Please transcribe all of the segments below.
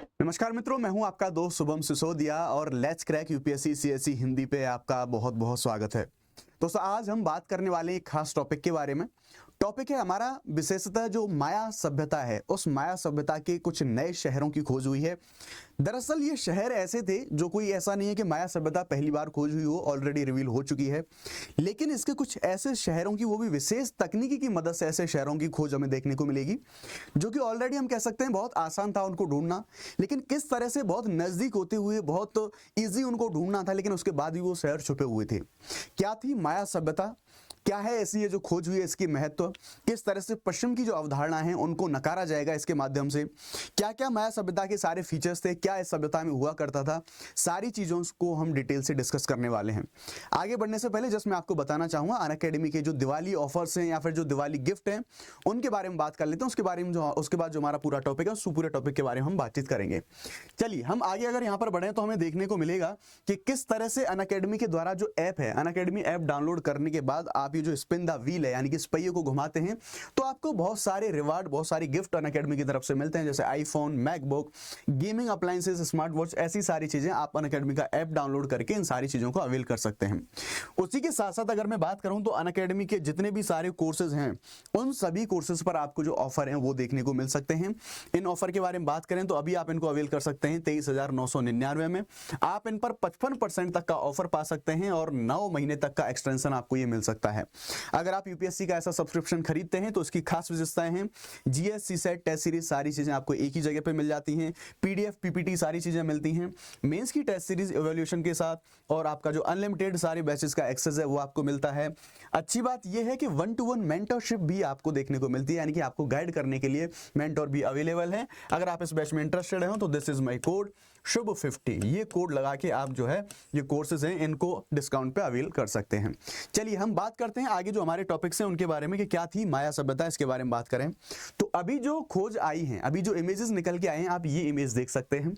नमस्कार मित्रों, मैं हूं आपका दोस्त शुभम सिसोदिया और let's crack UPSC CSC Hindi पे आपका बहुत बहुत स्वागत है। दोस्तों, आज हम बात करने वाले हैं एक खास टॉपिक के बारे में। टॉपिक है हमारा विशेषतः जो माया सभ्यता है, उस माया सभ्यता के कुछ नए शहरों की खोज हुई है। दरअसल ये शहर ऐसे थे जो कोई ऐसा नहीं है कि माया सभ्यता पहली बार खोज हुई हो, ऑलरेडी रिवील हो चुकी है। लेकिन इसके कुछ ऐसे शहरों की, वो भी विशेष तकनीकी की मदद से ऐसे शहरों की खोज हमें देखने को मिलेगी जो कि ऑलरेडी हम कह सकते हैं बहुत आसान था उनको ढूंढना। लेकिन किस तरह से बहुत नजदीक होते हुए बहुत ईजी उनको ढूंढना था, लेकिन उसके बाद भी वो शहर छुपे हुए थे। क्या थी माया सभ्यता, क्या है ऐसी ये जो खोज हुई है, इसकी महत्व, किस तरह से पश्चिम की जो अवधारणा है उनको नकारा जाएगा इसके माध्यम से, क्या क्या माया सभ्यता के सारे फीचर्स थे, क्या इस सभ्यता में हुआ करता था, सारी चीजों को हम डिटेल से डिस्कस करने वाले हैं। आगे बढ़ने से पहले जस्ट मैं आपको बताना चाहूंगा अनअकैडमी के जो दिवाली ऑफर्स हैं या फिर जो दिवाली गिफ्ट हैं उनके बारे में बात कर लेते हैं। उसके बारे में उसके बाद जो हमारा पूरा टॉपिक है उस पूरे टॉपिक के बारे में हम बातचीत करेंगे। चलिए हम आगे अगर यहाँ पर बढ़े तो हमें देखने को मिलेगा कि किस तरह से अनअकैडमी के द्वारा जो ऐप है, अनअकैडमी ऐप डाउनलोड करने के बाद आप ये जो स्पिन द व्हील है यानी कि इस पहिए को घुमाते हैं तो आपको बहुत सारे रिवार्ड, बहुत सारी गिफ्ट अनअकैडमी की तरफ से मिलते हैं, जैसे iPhone, MacBook, gaming appliances, smart watch, ऐसी सारी चीजें आप अनअकैडमी का ऐप डाउनलोड करके इन सारी चीजों को अवेल कर सकते हैं। उसी के साथ साथ अगर मैं बात करूं तो अनअकैडमी के जितने भी सारे कोर्सेज हैं उन सभी कोर्सेज पर आपको जो ऑफर है वो देखने को मिल सकते हैं। इन ऑफर के बारे में बात करें तो अभी आप इनको अवेल कर सकते हैं 23,999 में। आप इन पर 55% तक का ऑफर पा सकते हैं और 9 महीने तक का एक्सटेंशन आपको ये मिल सकता है। अगर आप यूपीएससी का ऐसा सब्सक्रिप्शन खरीदते हैं तो इसकी खास विशेषताएं हैं, जीएस, सीसेट, टेस्ट सीरीज सारी चीजें आपको एक ही जगह पे मिल जाती हैं, पीडीएफ, पीपीटी सारी चीजें मिलती हैं, मेंस की टेस्ट सीरीज इवैल्यूएशन के साथ, और आपका जो अनलिमिटेड सारे बैचेस का एक्सेस है वो आपको मिलता है। अच्छी बात यह है कि 1-to-1 मेंटरशिप भी आपको देखने को मिलती है, यानी कि आपको गाइड करने के लिए मेंटोर भी अवेलेबल है। अगर आप इस बैच में इंटरेस्टेड हो तो दिस इज माई कोड शुभ50, ये कोड लगा के आप जो है ये कोर्सेज हैं इनको डिस्काउंट पे अवेल कर सकते हैं। चलिए हम बात करते हैं आगे जो हमारे टॉपिक्स हैं उनके बारे में कि क्या थी माया सभ्यता, इसके बारे में बात करें तो अभी जो खोज आई है, अभी जो इमेजेस निकल के आए हैं, आप ये इमेज देख सकते हैं।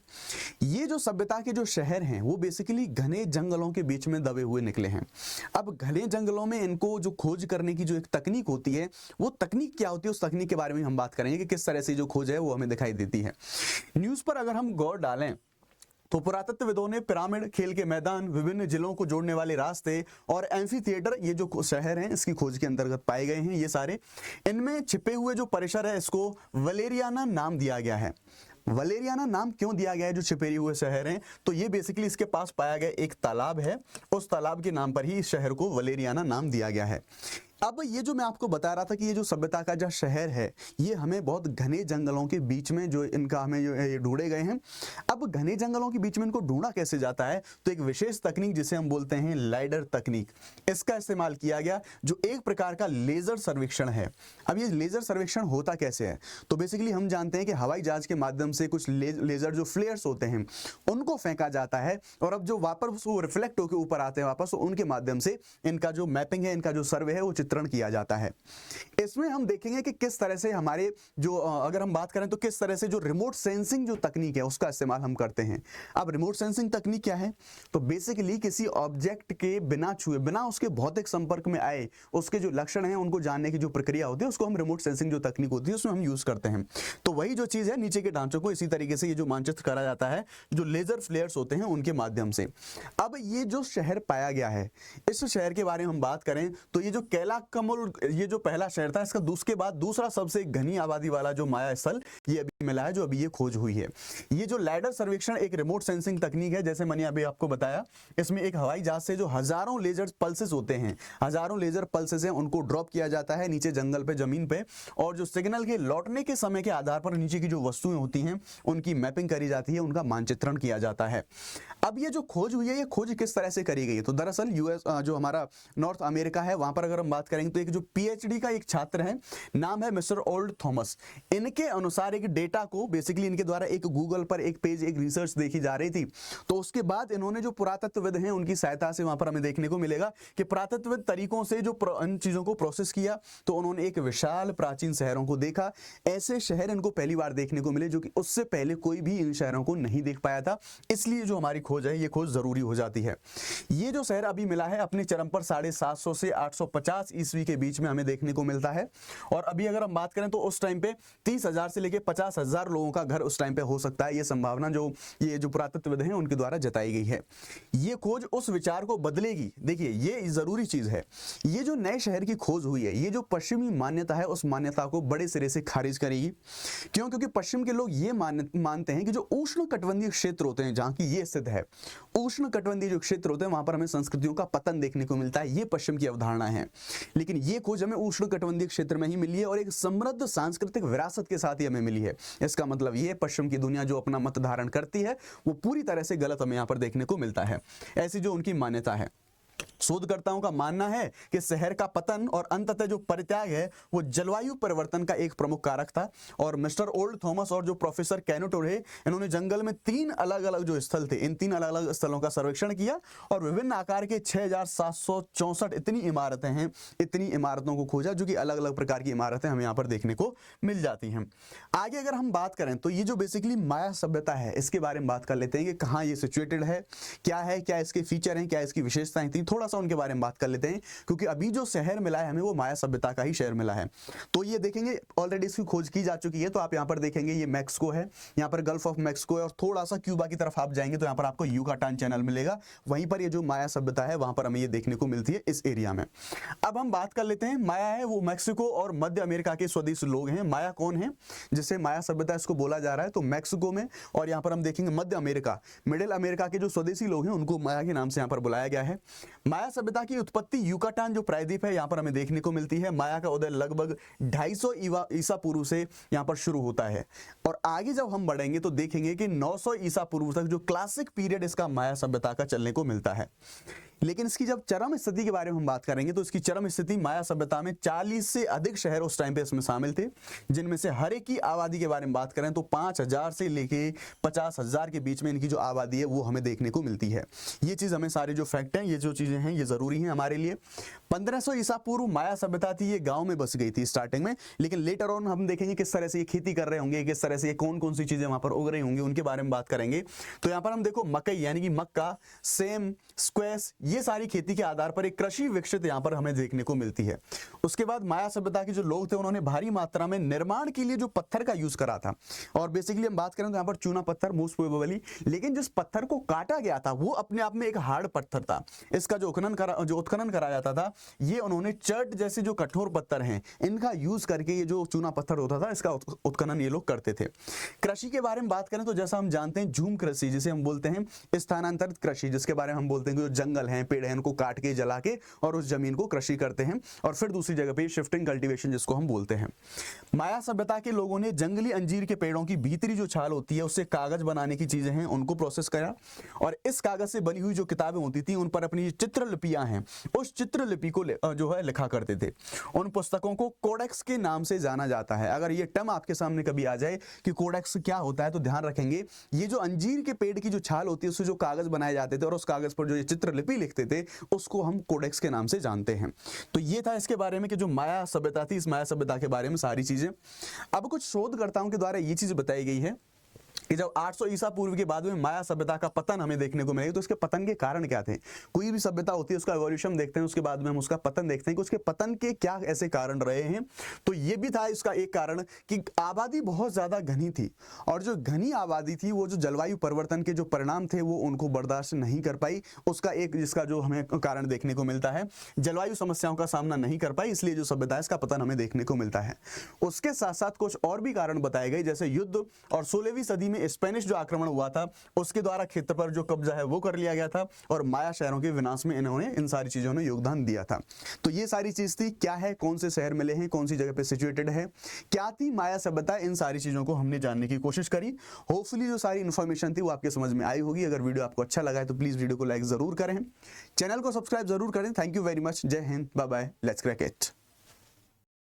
ये जो सभ्यता के जो शहर हैं वो बेसिकली घने जंगलों के बीच में दबे हुए निकले हैं। अब घने जंगलों में इनको जो खोज करने की जो एक तकनीक होती है, वो तकनीक क्या होती है, उस तकनीक के बारे में हम बात करेंगे कि किस तरह से जो खोज है वो हमें दिखाई देती है। न्यूज पर अगर हम गौर डालें तो पुरातत्वविदों ने पिरामिड, खेल के मैदान, विभिन्न जिलों को जोड़ने वाले रास्ते और एम्फी थिएटर, ये जो शहर हैं इसकी खोज के अंतर्गत पाए गए हैं ये सारे। इनमें छिपे हुए जो परिसर है इसको वलेरियाना नाम दिया गया है। वलेरियाना नाम क्यों दिया गया है, जो छिपे हुए शहर हैं, तो ये बेसिकली इसके पास पाया गया एक तालाब है, उस तालाब के नाम पर ही इस शहर को वलेरियाना नाम दिया गया है। अब ये जो मैं आपको बता रहा था कि ये जो सभ्यता का जो शहर है ये हमें बहुत घने जंगलों के बीच में जो इनका हमें जो ये ढूंढे गए हैं। अब घने जंगलों के बीच में इनको ढूंढा कैसे जाता है, तो एक विशेष तकनीक जिसे हम बोलते हैं लाइडर तकनीक, इसका इस्तेमाल किया गया, जो एक प्रकार का लेजर सर्वेक्षण है। अब ये लेजर सर्वेक्षण होता कैसे है, तो बेसिकली हम जानते हैं कि हवाई जहाज के माध्यम से कुछ लेजर जो फ्लेयर्स होते हैं उनको फेंका जाता है, और अब जो वापस वो रिफ्लेक्ट होकर ऊपर आते हैं वापस, तो उनके माध्यम से इनका जो मैपिंग है, इनका जो सर्वे है वो चित्रण किया जाता है। इसमें हम देखेंगे कि किस तरह से हमारे जो अगर हम बात करें तो किस तरह से जो रिमोट सेंसिंग जो तकनीक है उसका इस्तेमाल हम करते हैं। अब रिमोट सेंसिंग तकनीक क्या है, तो बेसिकली किसी ऑब्जेक्ट के बिना छुए, बिना उसके भौतिक संपर्क में आए, उसके जो लक्षण हैं उनको जानने की जो प्रक्रिया होती है उसको हम रिमोट सेंसिंग जो तकनीक होती है उसमें हम यूज करते हैं। तो वही जो चीज है, नीचे के ढांचों को इसी तरीके से ये जो मानचित्र करा जाता है जो लेजर फ्लेयर्स होते हैं उनके माध्यम से। अब ये जो शहर पाया गया है, इस शहर के बारे में हम बात करें तो ये जो कैलाकमुल, ये जो पहला शहर था, इसका उसके बाद दूसरा सबसे घनी आबादी वाला जो माया स्थल ये अभी मिला है, जो अभी ये खोज हुई है। ये जो लाइडर सर्वेक्षण एक रिमोट सेंसिंग तकनीक है, जैसे मैंने अभी आपको बताया, इसमें एक हवाई जहाज से जो हजारों लेजर पल्सेस होते हैं, हजारों लेजर पल्सेस हैं, उनको ड्रॉप किया जाता है नीचे जंगल पे, जमीन पे, और जो सिग्नल के लौटने के समय के आधार पर नीचे की जो वस्तुएं होती हैं उनकी मैपिंग करी जाती है, उनका मानचित्रण किया जाता है। अब ये जो खोज हुई है, ये खोज किस तरह से करी गई है, तो दरअसल यूएस जो हमारा नॉर्थ अमेरिका है वहां पर अगर हम बात करेंगे तो एक जो पीएचडी का एक छात्र है, नाम है मिस्टर ओल्ड थॉमस, इनके अनुसार एक डेटा को बेसिकली इनके द्वारा एक गूगल पर एक पेज, एक रिसर्च देखी जा रही थी, तो उसके बाद इन्होंने जो पुरातत्वविद हैं उनकी सहायता से वहां पर हमें देखने को मिलेगा कि पुरातत्वविद तरीकों से जो इन चीजों को प्रोसेस किया, तो उन्होंने एक विशाल प्राचीन शहरों को देखा। ऐसे शहर इनको पहली बार देखने को मिले जो कि उससे पहले कोई भी इन शहरों को नहीं देख पाया था, इसलिए जो हमारी खोज है ये खोज जरूरी हो जाती है। ये जो शहर अभी मिला है अपने चरम पर 750 से 850 ईस्वी के बीच में हमें देखने को मिलता है। और अभी अगर हम बात करें तो उस टाइम पे 30,000 से लेके 50,000 लोगों का घर उस टाइम पे हो सकता है। ये संभावना ये जो पुरातत्वविद हैं उनके द्वारा जताई गई है। ये खोज उस विचार को बदलेगी। देखिए ये जरूरी चीज है, ये जो नए शहर की खोज हुई है, ये जो पश्चिमी मान्यता है उस मान्यता को बड़े सिरे से खारिज करेगी। क्यों? क्योंकि पश्चिम के लोग ये मानते हैं कि जो उष्णकटिबंधीय क्षेत्र होते हैं, जहां की ये स्थित है, उष्णकटिबंधीय जो क्षेत्र होते हैं वहां पर हमें संस्कृतियों का पतन देखने को मिलता है। ये पश्चिम की अवधारणा है। लेकिन ये खोज हमें उष्णकटिबंधीय क्षेत्र में ही मिली है और एक समृद्ध सांस्कृतिक विरासत के साथ ही हमें मिली है। इसका मतलब ये पश्चिम की दुनिया जो अपना मत धारण करती है वो पूरी तरह से गलत हमें यहाँ पर देखने को मिलता है। ऐसी जो उनकी मान्यता है। शोधकर्ताओं का मानना है कि शहर का पतन और अंततः जो परित्याग है वो जलवायु परिवर्तन का एक प्रमुख कारक था। और मिस्टर ओल्ड थॉमस और जो प्रोफेसर कैनोटोर है, इन्होंने जंगल में 3 अलग अलग जो स्थल थे, इन 3 अलग अलग स्थलों का सर्वेक्षण किया और विभिन्न आकार के 6,764 इतनी इमारतें हैं, इतनी इमारतों को खोजा जो कि अलग अलग प्रकार की इमारतें हमें यहाँ पर देखने को मिल जाती हैं। आगे अगर हम बात करें तो ये जो बेसिकली माया सभ्यता है, इसके बारे में बात कर लेते हैं कि कहाँ ये सिचुएटेड है, क्या इसके फीचर हैं, क्या इसकी विशेषताएं थी, थोड़ा सा उनके बारे में बात कर लेते हैं। क्योंकि अभी जो शहर मिला है हमें वो माया सभ्यता का ही शहर मिला है। तो ये देखेंगे ऑलरेडी इसकी खोज की जा चुकी है। तो आप यहाँ पर देखेंगे ये मैक्सिको है, यहाँ पर गल्फ ऑफ मैक्सिको है और थोड़ा सा क्यूबा की तरफ आप जाएंगे तो यहाँ पर आपको युकाटान चैनल मिलेगा। वहीं पर ये जो माया सभ्यता है वहां पर हमें ये देखने को मिलती है इस एरिया में। अब हम बात कर लेते हैं, माया है वो मैक्सिको और मध्य अमेरिका के स्वदेशी लोग हैं। माया कौन है जिससे माया सभ्यता इसको बोला जा रहा है? तो मैक्सिको में और यहाँ पर हम देखेंगे मध्य अमेरिका, मिडिल अमेरिका के जो स्वदेशी लोग हैं उनको माया के नाम से यहाँ पर बुलाया गया है। माया सभ्यता की उत्पत्ति युकाटान जो प्रायद्वीप है यहाँ पर हमें देखने को मिलती है। माया का उदय लगभग 250 ईसा पूर्व से यहाँ पर शुरू होता है और आगे जब हम बढ़ेंगे तो देखेंगे कि 900 ईसा पूर्व तक जो क्लासिक पीरियड इसका माया सभ्यता का चलने को मिलता है। लेकिन इसकी जब चरम स्थिति के बारे में हम बात करेंगे तो इसकी चरम स्थिति माया सभ्यता में 40 से अधिक शहर उस टाइम पे इसमें शामिल थे, जिनमें से हर एक की आबादी के बारे में बात करें तो 5,000 से लेके 50,000 के बीच में इनकी जो आबादी है वो हमें देखने को मिलती है। ये चीज हमें सारे जो फैक्ट हैं, ये जो चीजें हैं ये जरूरी हैं हमारे लिए। 1500 ईसा पूर्व माया सभ्यता थी, ये गाँव में बस गई थी स्टार्टिंग में, लेकिन लेटर ऑन हम देखेंगे किस तरह से ये खेती कर रहे होंगे, किस तरह से कौन कौन सी चीजें वहां पर उग रही होंगी, उनके बारे में बात करेंगे। तो यहाँ पर हम देखो मकई यानी कि मक्का, सेम, स्क्वैश, ये सारी खेती के आधार पर एक कृषि विकसित यहाँ पर हमें देखने को मिलती है। उसके बाद माया सभ्यता के जो लोग थे उन्होंने भारी मात्रा में निर्माण के लिए जो पत्थर का यूज करा था, और बेसिकली हम बात करें तो यहाँ पर चूना पत्थर मोस्ट प्रोबेबली, लेकिन जिस पत्थर को काटा गया था वो अपने आप में एक हार्ड पत्थर था। इसका जो उत्खनन करा जाता था, ये उन्होंने चर्ट जैसे जो कठोर पत्थर हैं इनका यूज करके ये जो चूना पत्थर होता था इसका उत्खनन ये लोग करते थे। कृषि के बारे में बात करें तो जैसा हम जानते हैं झूम कृषि जिसे हम बोलते हैं, स्थानांतरित कृषि जिसके बारे में हम बोलते हैं कि जो जंगल हैं, पेड़ हैं, उनको काट के जला के और उस जमीन को कृषि करते हैं और फिर दूसरी जगह पे शिफ्टिंग कल्टीवेशन जिसको हम बोलते हैं। माया सभ्यता के लोगों ने जंगली अंजीर के पेड़ों की भीतरी जो छाल होती है उससे कागज बनाने की चीजें हैं उनको प्रोसेस करा और इस कागज से बनी हुई जो किताबें होती थी उन पर अपनी चित्रलिपियां हैं उस चित्रलिपि को जो है लिखा करते थे। उन पुस्तकों को कोडेक्स के नाम से जाना जाता है। अगर ये टर्म आपके सामने कभी आ जाए कि कोडेक्स क्या होता है तो ध्यान रखेंगे, ये जो अंजीर के पेड़ की जो छाल होती है उससे जो कागज बनाए जाते थे और उस कागज पर जो ये चित्रलिपि लिखते थे उसको हम कोडेक्स के नाम से जानते हैं। तो ये था इसके बारे में कि जो माया सभ्यता थी, इस माया सभ्यता के बारे में सारी चीजें। अब कुछ शोधकर्ताओं के द्वारा ये चीज बताई गई है कि जब 800 ईसा पूर्व के बाद में माया सभ्यता का पतन हमें देखने को मिलेगा तो इसके पतन के कारण क्या थे। कोई भी सभ्यता होती है उसका एवोल्यूशन देखते हैं, उसके बाद में हम उसका पतन देखते हैं कि उसके पतन के क्या ऐसे कारण रहे हैं। तो ये भी था इसका एक कारण कि आबादी बहुत ज्यादा घनी थी और जो घनी आबादी थी वो जो जलवायु परिवर्तन के जो परिणाम थे वो उनको बर्दाश्त नहीं कर पाई। उसका एक जिसका जो हमें कारण देखने को मिलता है, जलवायु समस्याओं का सामना नहीं कर पाई, इसलिए जो सभ्यता है इसका पतन हमें देखने को मिलता है। उसके साथ साथ कुछ और भी कारण बताए गए, जैसे युद्ध और 16वीं सदी में स्पेनिश जो आक्रमण हुआ था उसके द्वारा क्षेत्र पर जो कब्जा है वो कर लिया गया था और माया शहरों के विनाश में इन्होंने इन सारी चीजों ने योगदान दिया था। तो ये सारी चीज थी, क्या है, कौन से शहर मिले हैं, कौन सी जगह पे सिचुएटेड है, क्या थी माया सभ्यता, इन सारी चीजों को हमने जानने की कोशिश करी। होपफुली जो सारी इन्फॉर्मेशन थी वो आपके समझ में आई होगी। अगर वीडियो आपको अच्छा लगा है तो प्लीज वीडियो को लाइक जरूर करें, चैनल को सब्सक्राइब जरूर करें। Thank you very much. जय Hind, bye bye, let's crack it.